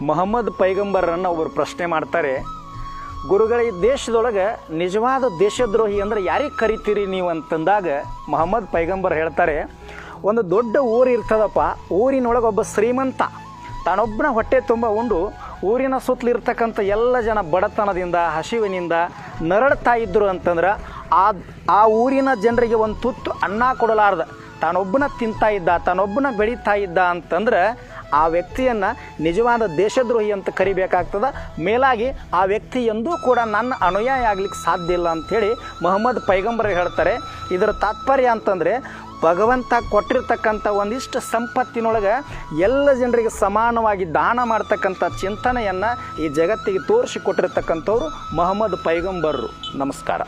ಮೊಹಮ್ಮದ್ ಪೈಗಂಬರನ್ನು ಒಬ್ಬರು ಪ್ರಶ್ನೆ ಮಾಡ್ತಾರೆ, ಗುರುಗಳ ಈ ದೇಶದೊಳಗೆ ನಿಜವಾದ ದೇಶದ್ರೋಹಿ ಅಂದರೆ ಯಾರಿಗೆ ಕರಿತೀರಿ ನೀವು ಅಂತಂದಾಗ ಮೊಹಮ್ಮದ್ ಪೈಗಂಬರ್ ಹೇಳ್ತಾರೆ, ಒಂದು ದೊಡ್ಡ ಊರು ಇರ್ತದಪ್ಪ, ಊರಿನೊಳಗೆ ಒಬ್ಬ ಶ್ರೀಮಂತ ತಾನೊಬ್ಬನ ಹೊಟ್ಟೆ ತುಂಬ ಉಂಡು ಊರಿನ ಸುತ್ತಲಿರ್ತಕ್ಕಂಥ ಎಲ್ಲ ಜನ ಬಡತನದಿಂದ ಹಸಿವಿನಿಂದ ನರಳ್ತಾ ಇದ್ದರು ಅಂತಂದ್ರೆ ಆ ಊರಿನ ಜನರಿಗೆ ಒಂದು ತುತ್ತು ಅನ್ನ ಕೊಡಲಾರ್ದ ತಾನೊಬ್ಬನ ತಿಂತಾ ಇದ್ದ, ತಾನೊಬ್ಬನ ಬೆಳೀತಾ ಇದ್ದ ಅಂತಂದ್ರೆ ಆ ವ್ಯಕ್ತಿಯನ್ನು ನಿಜವಾದ ದೇಶದ್ರೋಹಿ ಅಂತ ಕರಿಬೇಕಾಗ್ತದೆ. ಮೇಲಾಗಿ ಆ ವ್ಯಕ್ತಿ ಎಂದೂ ಕೂಡ ನನ್ನ ಅನುಯಾಯಿ ಆಗ್ಲಿಕ್ಕೆ ಸಾಧ್ಯ ಇಲ್ಲ ಅಂಥೇಳಿ ಮೊಹಮ್ಮದ್ ಪೈಗಂಬರ್ ಹೇಳ್ತಾರೆ. ಇದರ ತಾತ್ಪರ್ಯ ಅಂತಂದರೆ ಭಗವಂತ ಕೊಟ್ಟಿರ್ತಕ್ಕಂಥ ಒಂದಿಷ್ಟು ಸಂಪತ್ತಿನೊಳಗೆ ಎಲ್ಲ ಜನರಿಗೆ ಸಮಾನವಾಗಿ ದಾನ ಮಾಡ್ತಕ್ಕಂಥ ಚಿಂತನೆಯನ್ನು ಈ ಜಗತ್ತಿಗೆ ತೋರಿಸಿಕೊಟ್ಟಿರ್ತಕ್ಕಂಥವ್ರು ಮೊಹಮ್ಮದ್ ಪೈಗಂಬರರು. ನಮಸ್ಕಾರ.